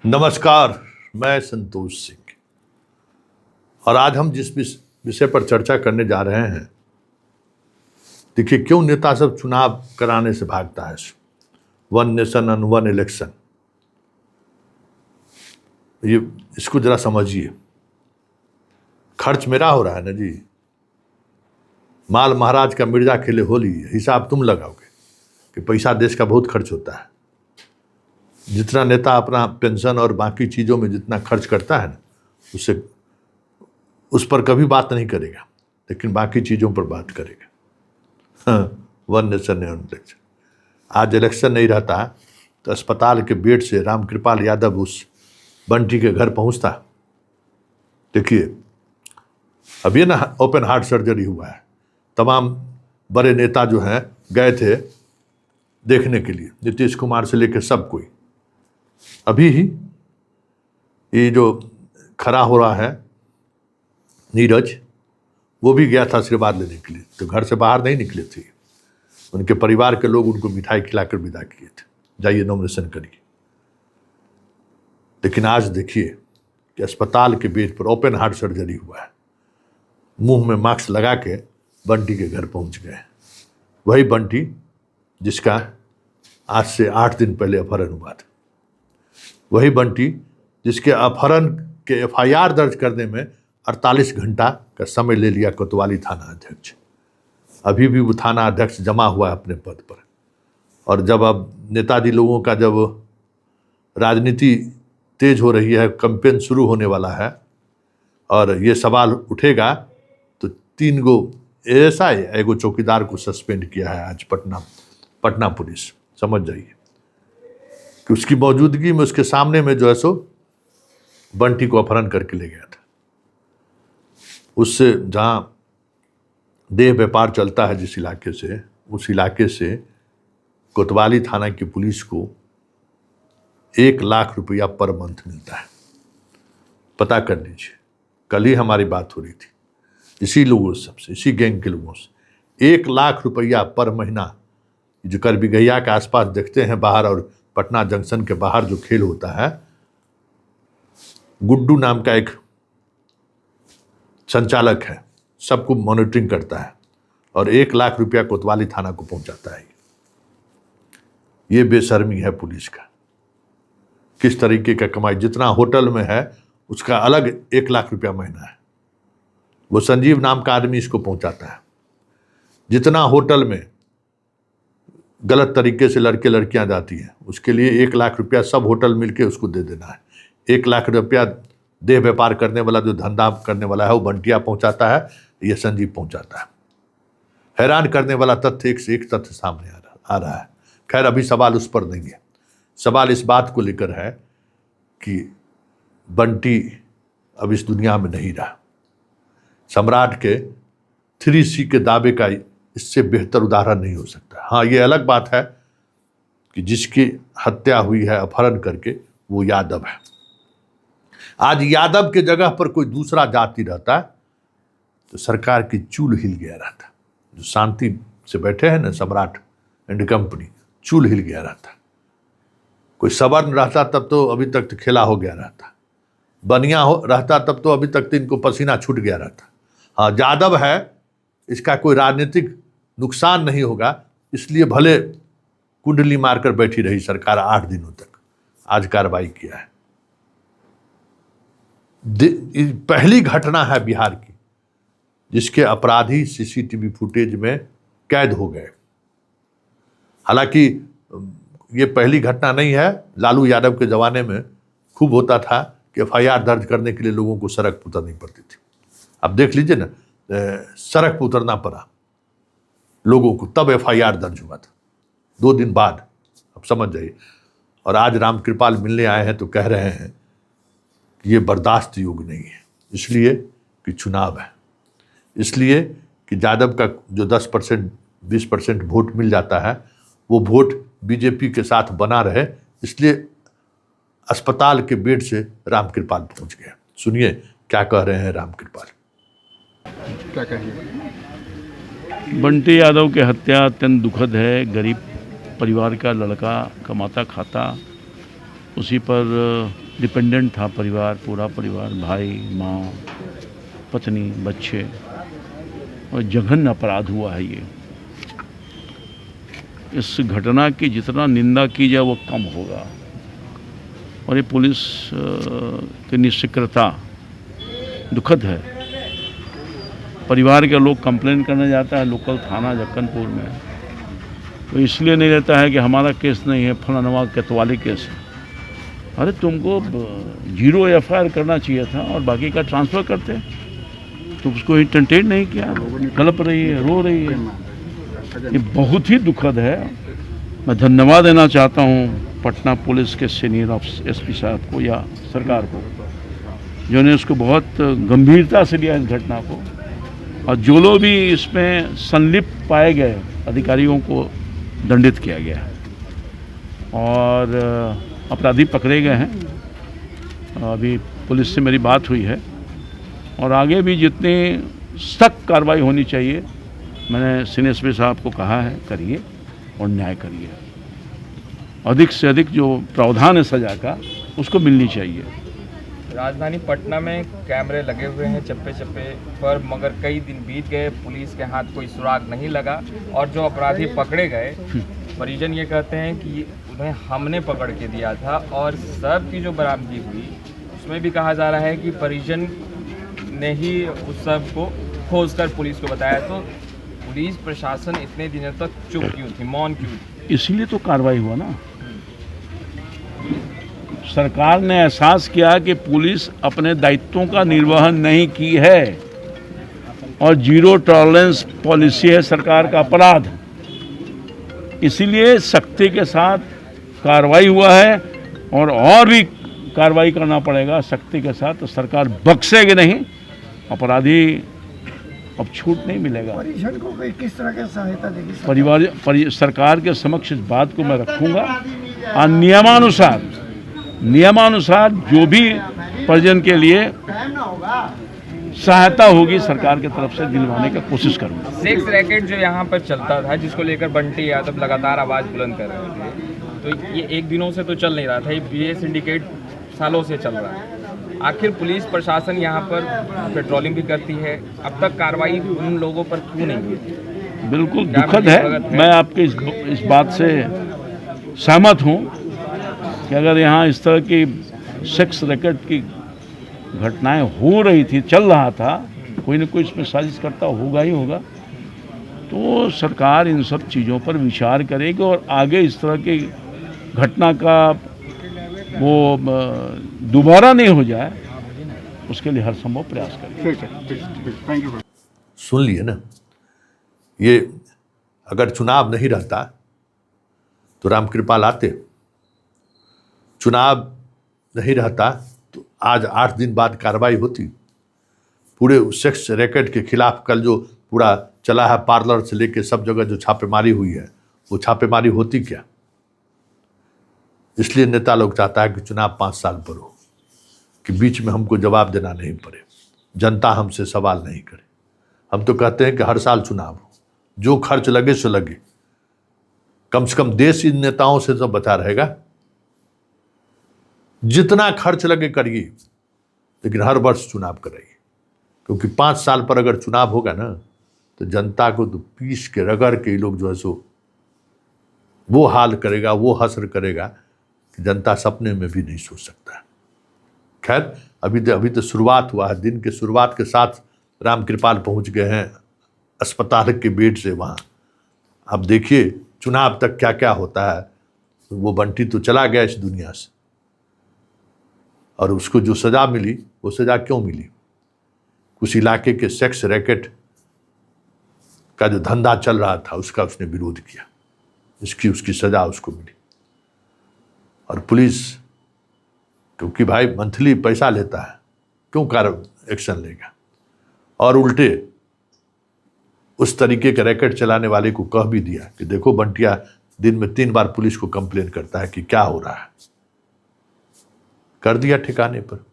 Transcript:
नमस्कार, मैं संतोष सिंह और आज हम जिस विषय पर चर्चा करने जा रहे हैं, देखिए क्यों नेता सब चुनाव कराने से भागता है। One nation and one election, ये इसको जरा समझिए। खर्च मेरा हो रहा है ना जी, माल महाराज का मिर्जा खेले होली, हिसाब तुम लगाओगे कि पैसा देश का बहुत खर्च होता है। जितना नेता अपना पेंशन और बाकी चीज़ों में जितना खर्च करता है ना, उससे उस पर कभी बात नहीं करेगा, लेकिन बाकी चीज़ों पर बात करेगा। One nation one election. आज इलेक्शन नहीं रहता तो अस्पताल के बेड से रामकृपाल यादव उस बंटी के घर पहुंचता। देखिए अभी ना ओपन हार्ट सर्जरी हुआ है, तमाम बड़े नेता जो हैं गए थे देखने के लिए, नीतीश कुमार से लेकर सब कोई। अभी ही ये जो खड़ा हो रहा है नीरज, वो भी गया था आशीर्वाद लेने के लिए, तो घर से बाहर नहीं निकले थे। उनके परिवार के लोग उनको मिठाई खिलाकर विदा किए थे, जाइए नॉमिनेशन करिए। लेकिन आज देखिए कि अस्पताल के बेड पर ओपन हार्ट सर्जरी हुआ है, मुंह में मास्क लगा के बंटी के घर पहुंच गए। वही बंटी जिसका आज से 8 दिन पहले अपहरण हुआ था, वही बंटी जिसके अपहरण के एफआईआर दर्ज करने में 48 घंटा का समय ले लिया कोतवाली थाना अध्यक्ष। अभी भी वो थाना अध्यक्ष जमा हुआ है अपने पद पर। और जब अब नेताजी लोगों का जब राजनीति तेज हो रही है, कैंपेन शुरू होने वाला है और ये सवाल उठेगा, तो 3 गो एएसआई एगो चौकीदार को सस्पेंड किया है आज पटना पुलिस। समझ जाइए कि उसकी मौजूदगी में उसके सामने में जो है सो बंटी को अपहरण करके ले गया था। उससे जहाँ देह व्यापार चलता है जिस इलाके से, उस इलाके से कोतवाली थाना की पुलिस को 1 लाख रुपया पर मंथ मिलता है। पता कर लीजिए, कल ही हमारी बात हो रही थी इसी लोगों से, इसी गैंग के लोगों से। 1 लाख रुपया पर महीना। जो करबिगहिया के आसपास देखते हैं बाहर और पटना जंक्शन के बाहर जो खेल होता है, गुड्डू नाम का एक संचालक है, सबको मॉनिटरिंग करता है और 1 लाख रुपया कोतवाली थाना को पहुंचाता है। ये बेशर्मी है पुलिस का। किस तरीके का कमाई, जितना होटल में है उसका अलग 1 लाख रुपया महीना है। वो संजीव नाम का आदमी इसको पहुंचाता है। जितना होटल में गलत तरीके से लड़के लड़कियां जाती हैं, उसके लिए 1 लाख रुपया सब होटल मिलके उसको दे देना है। 1 लाख रुपया देह व्यापार करने वाला, जो धंधा करने वाला है, वो बंटिया पहुंचाता है, ये संजीव पहुंचाता है। हैरान करने वाला तथ्य, एक से एक तथ्य सामने आ रहा है। खैर अभी सवाल उस पर नहीं है, सवाल इस बात को लेकर है कि बंटी अब इस दुनिया में नहीं रहा। सम्राट के 3C के दावे का इससे बेहतर उदाहरण नहीं हो सकता। हाँ, ये अलग बात है कि जिसकी हत्या हुई है अपहरण करके, वो यादव है। आज यादव के जगह पर कोई दूसरा जाति रहता तो सरकार की चूल हिल गया रहता। जो शांति से बैठे हैं ना सम्राट एंड कंपनी, चूल हिल गया रहता। कोई सवर्ण रहता तब तो अभी तक तो खेला हो गया रहता। बनिया हो रहता तब तो अभी तक तो इनको पसीना छूट गया रहता। हाँ, यादव है, इसका कोई राजनीतिक नुकसान नहीं होगा, इसलिए भले कुंडली मारकर बैठी रही सरकार 8 दिनों तक। आज कार्रवाई किया है। पहली घटना है बिहार की जिसके अपराधी सीसीटीवी फुटेज में कैद हो गए। हालांकि ये पहली घटना नहीं है, लालू यादव के जमाने में खूब होता था कि एफआईआर दर्ज करने के लिए लोगों को सड़क पर उतरनी पड़ती थी। अब देख लीजिए ना, सड़क पर उतरना पड़ा लोगों को, तब एफआईआर दर्ज हुआ था 2 दिन बाद। अब समझ जाइए। और आज रामकृपाल मिलने आए हैं तो कह रहे हैं कि ये बर्दाश्त योग्य नहीं है, इसलिए कि चुनाव है, इसलिए कि यादव का जो 10% 20% वोट मिल जाता है, वो वोट बीजेपी के साथ बना रहे, इसलिए अस्पताल के बेड से रामकृपाल पहुंच गया। सुनिए क्या कह रहे हैं रामकृपाल। क्या कहेंगे? बंटी यादव की हत्या अत्यंत दुखद है। गरीब परिवार का लड़का, कमाता खाता, उसी पर डिपेंडेंट था परिवार, पूरा परिवार, भाई, माँ, पत्नी, बच्चे, और जघन्य अपराध हुआ है ये। इस घटना की जितना निंदा की जाए वो कम होगा। और ये पुलिस की निष्क्रियता दुखद है। परिवार के लोग कंप्लेन करने जाता है लोकल थाना जक्कनपुर में, तो इसलिए नहीं रहता है कि हमारा केस नहीं है, फलानवा कोतवाली केस है। अरे तुमको 0 FIR करना चाहिए था और बाकी का ट्रांसफ़र करते, तो उसको इंटरटेन नहीं किया, कलप रही है, रो रही है। ये बहुत ही दुखद है। मैं धन्यवाद देना चाहता हूँ पटना पुलिस के सीनियर SP साहब को या सरकार को, जिन्होंने इसको बहुत गंभीरता से लिया इस घटना को, और जो लोग भी इसमें संलिप्त पाए गए अधिकारियों को दंडित किया गया और अपराधी पकड़े गए हैं। अभी पुलिस से मेरी बात हुई है और आगे भी जितनी सख्त कार्रवाई होनी चाहिए मैंने सीनियर SP साहब को कहा है, करिए और न्याय करिए। अधिक से अधिक जो प्रावधान है सजा का उसको मिलनी चाहिए। राजधानी पटना में कैमरे लगे हुए हैं चप्पे चप्पे पर, मगर कई दिन बीत गए, पुलिस के हाथ कोई सुराग नहीं लगा और जो अपराधी पकड़े गए, परिजन ये कहते हैं कि उन्हें हमने पकड़ के दिया था। और सब की जो बरामदगी हुई उसमें भी कहा जा रहा है कि परिजन ने ही उस सब को खोजकर पुलिस को बताया। तो पुलिस प्रशासन इतने दिनों तक चुप क्यों थी, मौन क्यों थी? इसीलिए तो कार्रवाई हुआ ना। सरकार ने एहसास किया कि पुलिस अपने दायित्वों का निर्वहन नहीं की है और 0 टॉलरेंस पॉलिसी है सरकार का अपराध। इसीलिए सख्ती के साथ कार्रवाई हुआ है और भी कार्रवाई करना पड़ेगा सख्ती के साथ। तो सरकार बख्शेगी नहीं, अपराधी अब छूट नहीं मिलेगा। परिजन को किस तरह की सहायता देगी सरकार के समक्ष इस बात को मैं रखूंगा और नियमानुसार जो भी परिजन के लिए सहायता होगी सरकार की तरफ से दिलवाने का कोशिश करूंगा। सेक्स रैकेट जो यहाँ पर चलता था, जिसको लेकर बंटी यादव लगातार आवाज़ बुलंद कर रहे थे, तो ये एक दिनों से तो चल नहीं रहा था, ये सिंडिकेट सालों से चल रहा है। आखिर पुलिस प्रशासन यहाँ पर पेट्रोलिंग भी करती है, अब तक कार्रवाई उन लोगों पर क्यों नहीं हुई? बिल्कुल दुखद है। मैं आपके इस बात से सहमत हूँ कि अगर यहाँ इस तरह की सेक्स रैकेट की घटनाएं हो रही थी, चल रहा था, कोई न कोई इसमें साजिश करता होगा ही होगा, तो सरकार इन सब चीज़ों पर विचार करेगी और आगे इस तरह की घटना का वो दोबारा नहीं हो जाए उसके लिए हर संभव प्रयास करें। सुन लिए ना, ये अगर चुनाव नहीं रहता तो रामकृपाल आते, चुनाव नहीं रहता तो आज 8 दिन बाद कार्रवाई होती। पूरे सेक्स रैकेट के खिलाफ कल जो पूरा चला है, पार्लर से लेके सब जगह जो छापेमारी हुई है, वो छापेमारी होती क्या? इसलिए नेता लोग चाहता है कि चुनाव 5 साल पर हो, कि बीच में हमको जवाब देना नहीं पड़े, जनता हमसे सवाल नहीं करे। हम तो कहते हैं कि हर साल चुनाव हो, जो खर्च लगे सो लगे, कम से कम देश इन नेताओं से तो बचा रहेगा। जितना खर्च लगे करिए, लेकिन हर वर्ष चुनाव कराइए, क्योंकि 5 साल पर अगर चुनाव होगा ना तो जनता को तो पीस के रगड़ के ये लोग जो है सो वो हाल करेगा, वो हसर करेगा कि जनता सपने में भी नहीं सोच सकता। खैर अभी तो शुरुआत हुआ है। दिन के शुरुआत के साथ रामकृपाल पहुंच गए हैं अस्पताल के बेड से वहाँ। अब देखिए चुनाव तक क्या क्या होता है। वो बंटी तो चला गया इस दुनिया से, और उसको जो सज़ा मिली वो सज़ा क्यों मिली? उस इलाके के सेक्स रैकेट का जो धंधा चल रहा था उसका उसने विरोध किया, उसकी सज़ा उसको मिली। और पुलिस, क्योंकि भाई मंथली पैसा लेता है, क्यों एक्शन लेगा? और उल्टे उस तरीके के रैकेट चलाने वाले को कह भी दिया कि देखो बंटिया दिन में 3 बार पुलिस को कंप्लेन करता है कि क्या हो रहा है। कर दिया ठिकाने पर।